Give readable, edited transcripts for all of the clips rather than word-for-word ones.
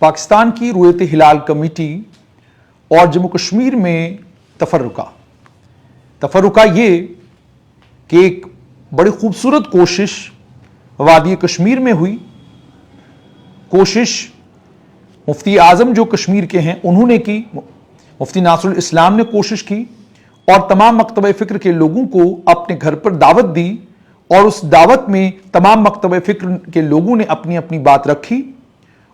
پاکستان کی رویت ہلال کمیٹی اور جموں کشمیر میں تفرقہ یہ کہ ایک بڑی خوبصورت کوشش وادی کشمیر میں ہوئی. کوشش مفتی اعظم جو کشمیر کے ہیں انہوں نے کی, مفتی ناصر الاسلام نے کوشش کی اور تمام مکتبہ فکر کے لوگوں کو اپنے گھر پر دعوت دی, اور اس دعوت میں تمام مکتبہ فکر کے لوگوں نے اپنی اپنی بات رکھی,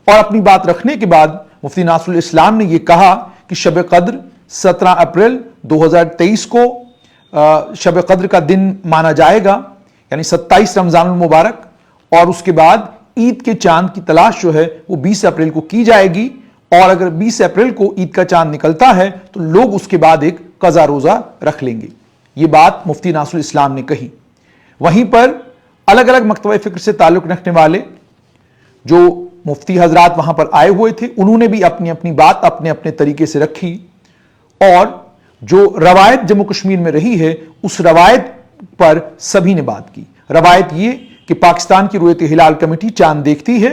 اور اپنی بات رکھنے کے بعد مفتی ناصر الاسلام نے یہ کہا کہ شب قدر 17 اپریل 2023 کو شب قدر کا دن مانا جائے گا, یعنی 27 رمضان المبارک, اور اس کے بعد عید کے چاند کی تلاش جو ہے وہ 20 اپریل کو کی جائے گی, اور اگر 20 اپریل کو عید کا چاند نکلتا ہے تو لوگ اس کے بعد ایک قضا روزہ رکھ لیں گے. یہ بات مفتی ناصر الاسلام نے کہی. وہیں پر الگ الگ مکتبہ فکر سے تعلق رکھنے والے جو مفتی حضرات وہاں پر آئے ہوئے تھے انہوں نے بھی اپنی اپنی بات اپنے اپنے طریقے سے رکھی, اور جو روایت جموں کشمیر میں رہی ہے اس روایت پر سبھی نے بات کی. روایت یہ کہ پاکستان کی رویت ہلال کمیٹی چاند دیکھتی ہے,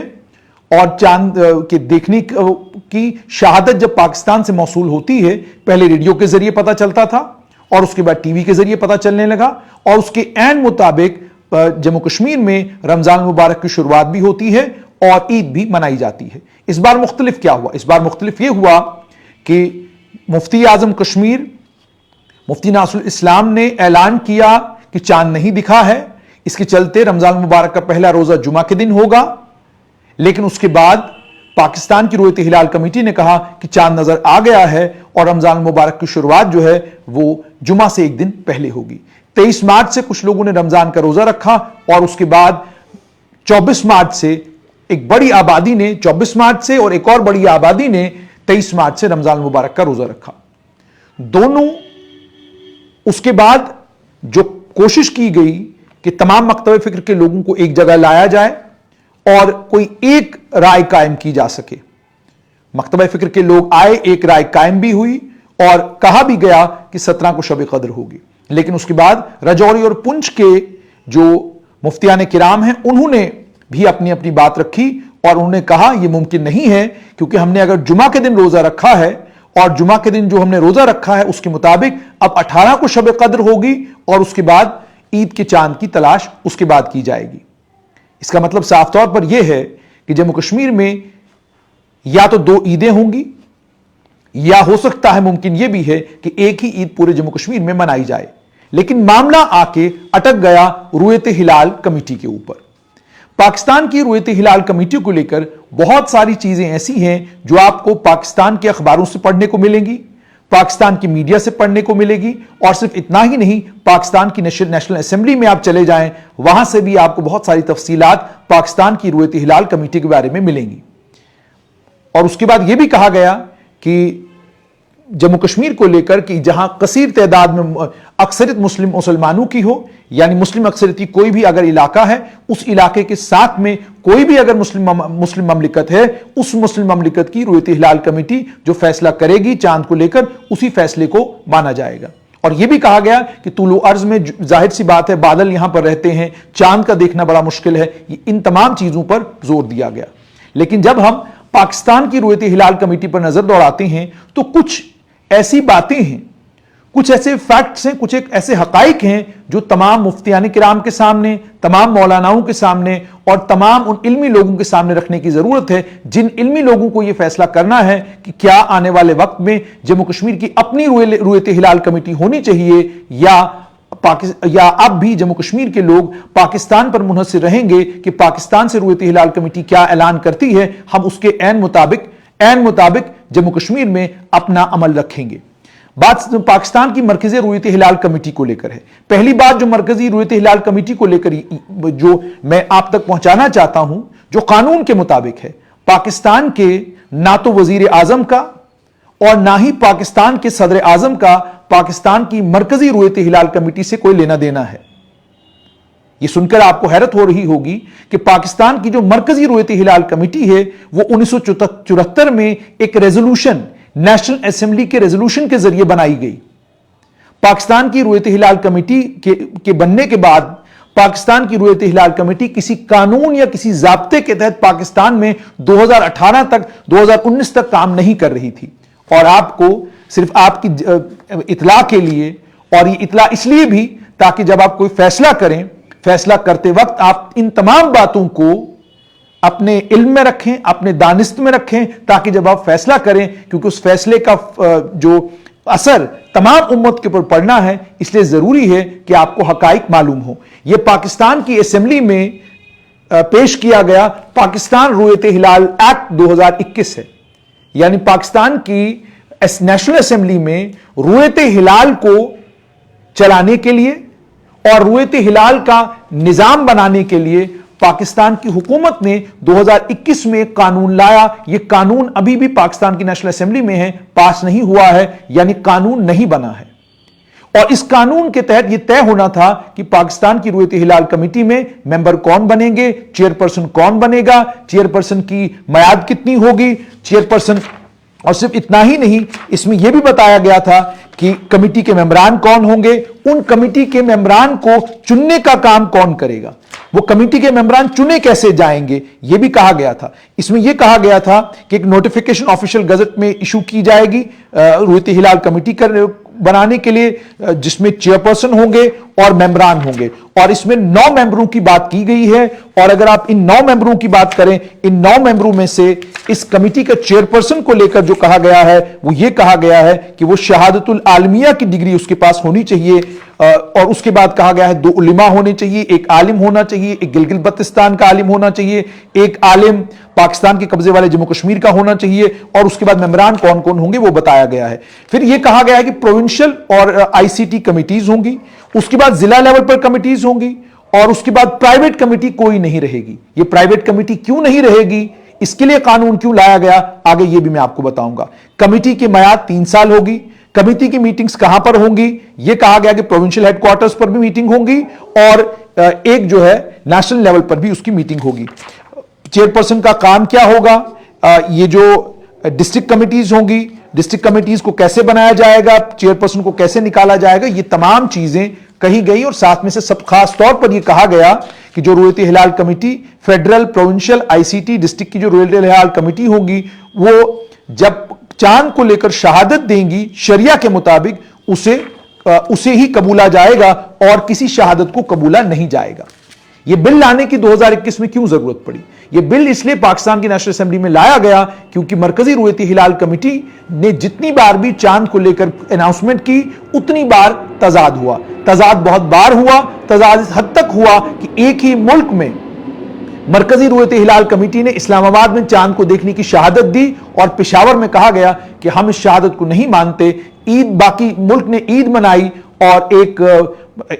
اور چاند کے دیکھنے کی شہادت جب پاکستان سے موصول ہوتی ہے, پہلے ریڈیو کے ذریعے پتہ چلتا تھا اور اس کے بعد ٹی وی کے ذریعے پتہ چلنے لگا, اور اس کے عین مطابق جموں کشمیر میں رمضان مبارک کی شروعات بھی ہوتی ہے اور عید بھی منائی جاتی ہے. اس بار مختلف کیا ہوا؟ اس بار مختلف یہ ہوا کہ مفتی اعظم کشمیر مفتی ناصر الاسلام نے اعلان کیا کہ چاند نہیں دکھا ہے, اس کے چلتے رمضان مبارک کا پہلا روزہ جمعہ کے دن ہوگا. لیکن اس کے بعد پاکستان کی رویت ہلال کمیٹی نے کہا کہ چاند نظر آ گیا ہے اور رمضان مبارک کی شروعات جو ہے وہ جمعہ سے ایک دن پہلے ہوگی. 23 مارچ سے کچھ لوگوں نے رمضان کا روزہ رکھا, اور اس کے بعد 24 مارچ سے ایک بڑی آبادی نے 24 مارچ سے اور ایک اور بڑی آبادی نے 23 مارچ سے رمضان مبارک کا روزہ رکھا. دونوں اس کے بعد جو کوشش کی گئی کہ تمام مکتبہ فکر کے لوگوں کو ایک جگہ لایا جائے اور کوئی ایک رائے قائم کی جا سکے. مکتبہ فکر کے لوگ آئے, ایک رائے قائم بھی ہوئی اور کہا بھی گیا کہ 17 کو شب قدر ہوگی. لیکن اس کے بعد رجوری اور پنچ کے جو مفتیان کرام ہیں انہوں نے بھی اپنی اپنی بات رکھی, اور انہوں نے کہا یہ ممکن نہیں ہے, کیونکہ ہم نے اگر جمعہ کے دن روزہ رکھا ہے اور جمعہ کے دن جو ہم نے روزہ رکھا ہے اس کے مطابق اب 18 کو شب قدر ہوگی, اور اس کے بعد عید کے چاند کی تلاش اس کے بعد کی جائے گی. اس کا مطلب صاف طور پر یہ ہے کہ جموں کشمیر میں یا تو 2 عیدیں ہوں گی, یا ہو سکتا ہے ممکن یہ بھی ہے کہ ایک ہی عید پورے جموں کشمیر میں منائی جائے. لیکن معاملہ آ کے اٹک گیا رویت ہلال کمیٹی کے اوپر. پاکستان کی رویت ہلال کمیٹی کو لے کر بہت ساری چیزیں ایسی ہیں جو آپ کو پاکستان کے اخباروں سے پڑھنے کو ملیں گی, پاکستان کی میڈیا سے پڑھنے کو ملے گی, اور صرف اتنا ہی نہیں, پاکستان کی نیشنل اسمبلی میں آپ چلے جائیں وہاں سے بھی آپ کو بہت ساری تفصیلات پاکستان کی رویت ہلال کمیٹی کے بارے میں ملیں گی. اور اس کے بعد یہ بھی کہا گیا کہ جموں کشمیر کو لے کر کہ جہاں کثیر تعداد میں اکثریت مسلمانوں کی ہو, یعنی مسلم اکثریت کی کوئی بھی اگر علاقہ ہے, اس علاقے کے ساتھ میں کوئی بھی اگر مسلم مملکت ہے, اس مسلم مملکت کی رویت ہلال کمیٹی جو فیصلہ کرے گی چاند کو لے کر اسی فیصلے کو مانا جائے گا. اور یہ بھی کہا گیا کہ طول و عرض میں ظاہر سی بات ہے بادل یہاں پر رہتے ہیں, چاند کا دیکھنا بڑا مشکل ہے, ان تمام چیزوں پر زور دیا گیا. لیکن جب ہم پاکستان کی رویت ہلال کمیٹی پر نظر دوڑاتے ہیں تو کچھ ایسی باتیں ہیں, کچھ ایسے فیکٹس ہیں, کچھ ایک ایسے حقائق ہیں جو تمام مفتیان کرام کے سامنے, تمام مولاناؤں کے سامنے اور تمام ان علمی لوگوں کے سامنے رکھنے کی ضرورت ہے, جن علمی لوگوں کو یہ فیصلہ کرنا ہے کہ کیا آنے والے وقت میں جموں کشمیر کی اپنی رویت ہلال کمیٹی ہونی چاہیے, یا اب بھی جموں کشمیر کے لوگ پاکستان پر منحصر رہیں گے کہ پاکستان سے رویت ہلال کمیٹی کیا اعلان کرتی ہے, ہم اس کے عین مطابق جموں کشمیر میں اپنا عمل رکھیں گے. بات پاکستان کی مرکزی رویت ہلال کمیٹی کو لے کر ہے. پہلی بات جو مرکزی رویت ہلال کمیٹی کو لے کر جو میں آپ تک پہنچانا چاہتا ہوں, جو قانون کے مطابق ہے, پاکستان کے نہ تو وزیر اعظم کا اور نہ ہی پاکستان کے صدر اعظم کا پاکستان کی مرکزی رویت ہلال کمیٹی سے کوئی لینا دینا ہے. یہ سن کر آپ کو حیرت ہو رہی ہوگی کہ پاکستان کی جو مرکزی رویت ہلال کمیٹی ہے وہ 1974 میں ایک ریزولوشن, نیشنل اسمبلی کے ریزولوشن کے ذریعے بنائی گئی. پاکستان کی رویت ہلال کمیٹی کے بننے کے بعد پاکستان کی رویت ہلال کمیٹی کسی قانون یا کسی ضابطے کے تحت پاکستان میں 2018 تک 2019 تک کام نہیں کر رہی تھی. اور آپ کو صرف آپ کی اطلاع کے لیے، اور یہ اطلاع اس لیے بھی تاکہ جب آپ کوئی فیصلہ کریں، فیصلہ کرتے وقت آپ ان تمام باتوں کو اپنے علم میں رکھیں، اپنے دانست میں رکھیں، تاکہ جب آپ فیصلہ کریں، کیونکہ اس فیصلے کا جو اثر تمام امت کے اوپر پڑنا ہے، اس لیے ضروری ہے کہ آپ کو حقائق معلوم ہو. یہ پاکستان کی اسمبلی میں پیش کیا گیا پاکستان رویت ہلال ایکٹ 2021 ہے. یعنی پاکستان کی نیشنل اسمبلی میں رویت ہلال کو چلانے کے لیے اور رویت ہلال کا نظام بنانے کے لیے پاکستان کی حکومت نے 2021 میں ایک قانون لایا. یہ قانون ابھی بھی پاکستان کی نیشنل اسمبلی میں ہے، پاس نہیں ہوا ہے، یعنی قانون نہیں بنا ہے. اور اس قانون کے تحت یہ طے ہونا تھا کہ پاکستان کی رویت ہلال کمیٹی میں ممبر کون بنیں گے، چیئرپرسن کون بنے گا، چیئرپرسن کی میعاد کتنی ہوگی، چیئرپرسن. اور صرف اتنا ہی نہیں، اس میں یہ بھی بتایا گیا تھا کہ کمیٹی کے ممبران کون ہوں گے، ان کمیٹی کے ممبران کو چننے کا کام کون کرے گا، وہ کمیٹی کے ممبران چنے کیسے جائیں گے، یہ بھی کہا گیا تھا. اس میں یہ کہا گیا تھا کہ ایک نوٹیفیکیشن آفیشیل گزٹ میں ایشو کی جائے گی رویت ہلال کمیٹی بنانے کے لیے، جس میں چیئرپرسن ہوں گے اور ممبران ہوں گے. اور اس میں 9 ممبروں کی بات کی گئی ہے. اور اگر آپ ان 9 ممبروں کی بات کریں، ان 9 ممبروں میں سے اس کمیٹی کا چیئرپرسن کو لے کر جو کہا گیا ہے وہ یہ کہا گیا ہے کہ وہ شہادت العالمیہ کی ڈگری اس کے پاس ہونی چاہیے. اور اس کے بعد کہا گیا ہے 2 علماء ہونے چاہیے، ایک عالم ہونا چاہیے، ایک گلگت بلتستان کا عالم ہونا چاہیے، ایک عالم پاکستان کے قبضے والے جموں کشمیر کا ہونا چاہیے. اور اس کے بعد ممبران کون کون ہوں گے وہ بتایا گیا ہے. پھر یہ کہا گیا ہے کہ پروونشل اور آئی سی ٹی کمیٹیز ہوں گی، اس کے بعد ضلع لیول پر کمیٹیز ہوں گی، اور اس کے بعد پرائیویٹ کمیٹی کوئی نہیں رہے گی. یہ پرائیویٹ کمیٹی کیوں نہیں رہے گی، اس کے لیے قانون کیوں لایا گیا، آگے یہ بھی میں آپ کو بتاؤں گا. کمیٹی کی میعاد 3 سال ہوگی. کمیٹی کی میٹنگز کہاں پر ہوں گی، یہ کہا گیا کہ پروونشل ہیڈ کوارٹرز پر بھی میٹنگ ہوں گی، اور ایک جو ہے نیشنل لیول پر بھی اس کی میٹنگ ہوگی. چیئرپرسن کا کام کیا ہوگا، یہ جو ڈسٹرکٹ کمیٹیز ہوں گی، ڈسٹرکٹ کمیٹیز کو کیسے بنایا جائے گا، چیئرپرسن کو کیسے نکالا جائے گا، یہ تمام چیزیں کہی گئی. اور ساتھ میں سے سب خاص طور پر یہ کہا گیا کہ جو رویت ہلال کمیٹی فیڈرل، پروونشل، آئی سی ٹی، ڈسٹرکٹ کی جو رویت ہلال کمیٹی ہوگی، وہ جب چاند کو لے کر شہادت دیں گی شریعہ کے مطابق اسے ہی قبولا جائے گا، اور کسی شہادت کو قبولا نہیں جائے گا. یہ بل لانے کی 2021 میں کیوں ضرورت پڑی؟ یہ بل اس لیے پاکستان کی نیشنل اسمبلی میں لایا گیا کیونکہ مرکزی رویت ہلال کمیٹی نے جتنی بار بھی چاند کو لے کر اناؤنسمنٹ کی، اتنی بار تضاد ہوا. تضاد بہت بار ہوا، تضاد اس حد تک ہوا کہ ایک ہی ملک میں مرکزی رویت ہلال کمیٹی نے اسلام آباد میں چاند کو دیکھنے کی شہادت دی، اور پشاور میں کہا گیا کہ ہم اس شہادت کو نہیں مانتے. باقی ملک نے عید منائی، اور ایک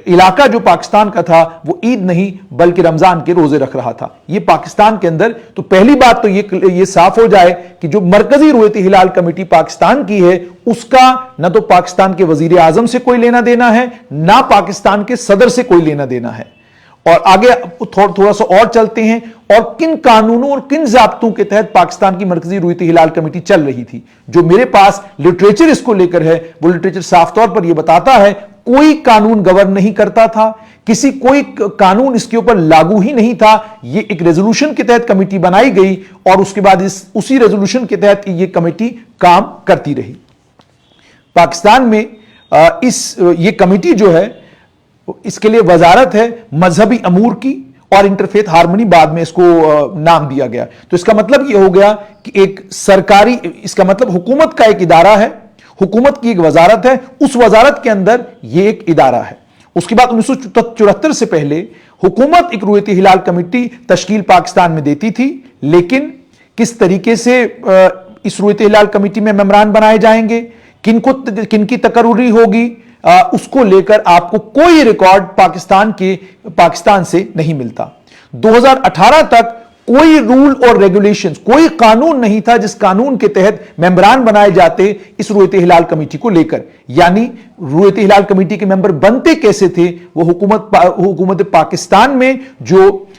علاقہ جو پاکستان کا تھا وہ عید نہیں بلکہ رمضان کے روزے رکھ رہا تھا. یہ پاکستان کے اندر. تو پہلی بات تو یہ صاف ہو جائے کہ جو مرکزی رویت ہلال کمیٹی پاکستان کی ہے، اس کا نہ تو پاکستان کے وزیر اعظم سے کوئی لینا دینا ہے، نہ پاکستان کے صدر سے کوئی لینا دینا ہے. اور آگے تھوڑا سا اور چلتے ہیں، اور کن قانونوں اور کن ضابطوں کے تحت پاکستان کی مرکزی رویت ہلال کمیٹی چل رہی تھی. جو میرے پاس لٹریچر اس کو لے کر ہے، وہ لٹریچر صاف طور پر یہ بتاتا ہے کوئی قانون گورن نہیں کرتا تھا، کوئی قانون اس کے اوپر لاگو ہی نہیں تھا. یہ ایک ریزولوشن کے تحت کمیٹی بنائی گئی، اور اس کے بعد اسی ریزولوشن کے تحت یہ کمیٹی کام کرتی رہی. پاکستان میں یہ کمیٹی جو ہے، اس کے لیے وزارت ہے مذہبی امور کی اور انٹرفیتھ ہارمنی، بعد میں اس کو نام دیا گیا. تو اس کا مطلب یہ ہو گیا کہ ایک سرکاری، اس کا مطلب حکومت کا ایک ادارہ ہے، حکومت کی ایک وزارت ہے، اس وزارت کے اندر یہ ایک ادارہ ہے. اس کے بعد 1974 سے پہلے حکومت ایک رویت ہلال کمیٹی تشکیل پاکستان میں دیتی تھی، لیکن کس طریقے سے اس رویت ہلال کمیٹی میں ممبران بنائے جائیں گے، کن کی تقرری ہوگی، اس کو لے کر آپ کو کوئی ریکارڈ پاکستان سے نہیں ملتا. 2018 تک کوئی رول اور ریگولیشنز، کوئی قانون نہیں تھا جس قانون کے تحت ممبران بنائے جاتے اس رویت ہلال کمیٹی کو لے کر. یعنی رویت ہلال کمیٹی کے ممبر بنتے کیسے تھے، وہ حکومت پاکستان میں جو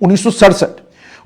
1967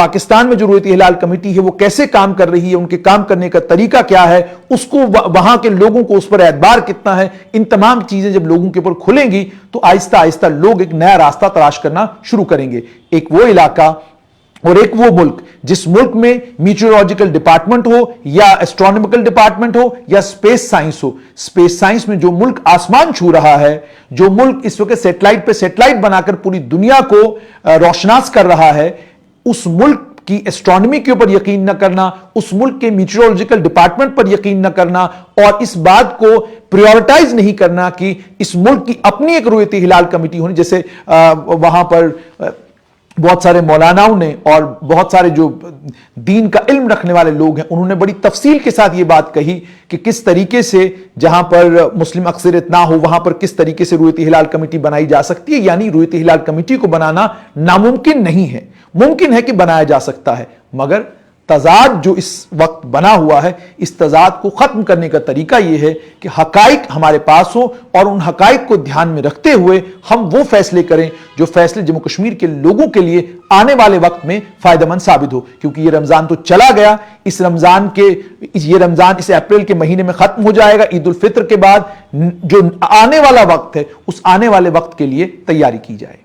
پاکستان میں جو رویت ہلال کمیٹی ہے وہ کیسے کام کر رہی ہے, ان کے کام کرنے کا طریقہ کیا ہے, اس کو وہاں کے لوگوں کو اس پر اعتبار کتنا ہے, ان تمام چیزیں جب لوگوں کے اوپر کھلیں گی تو آہستہ آہستہ لوگ ایک نیا راستہ تلاش کرنا شروع کریں گے. ایک وہ علاقہ اور ایک وہ ملک جس ملک میں میٹیورولوجیکل ڈپارٹمنٹ ہو یا ایسٹرونومیکل ڈپارٹمنٹ ہو یا سپیس سائنس ہو, سپیس سائنس میں جو ملک آسمان چھو رہا ہے, جو ملک اس وقت سیٹلائٹ پہ سیٹلائٹ بنا کر پوری دنیا کو روشناس کر رہا ہے, اس ملک کی ایسٹرونومی کے اوپر یقین نہ کرنا, اس ملک کے میٹیورولوجیکل ڈپارٹمنٹ پر یقین نہ کرنا اور اس بات کو پریورٹائز نہیں کرنا کہ اس ملک کی اپنی ایک رویت ہلال کمیٹی ہونی, جیسے وہاں پر بہت سارے مولاناؤں نے اور بہت سارے جو دین کا علم رکھنے والے لوگ ہیں انہوں نے بڑی تفصیل کے ساتھ یہ بات کہی کہ کس طریقے سے جہاں پر مسلم اکثریت نہ ہو وہاں پر کس طریقے سے رویت ہلال کمیٹی بنائی جا سکتی ہے. یعنی رویت ہلال کمیٹی کو بنانا ناممکن نہیں ہے, ممکن ہے کہ بنایا جا سکتا ہے, مگر تضاد جو اس وقت بنا ہوا ہے اس تضاد کو ختم کرنے کا طریقہ یہ ہے کہ حقائق ہمارے پاس ہو اور ان حقائق کو دھیان میں رکھتے ہوئے ہم وہ فیصلے کریں جو فیصلے جموں کشمیر کے لوگوں کے لیے آنے والے وقت میں فائدہ مند ثابت ہو. کیونکہ یہ رمضان تو چلا گیا, اس رمضان اس اپریل کے مہینے میں ختم ہو جائے گا. عید الفطر کے بعد جو آنے والا وقت ہے اس آنے والے وقت کے لیے تیاری کی جائے.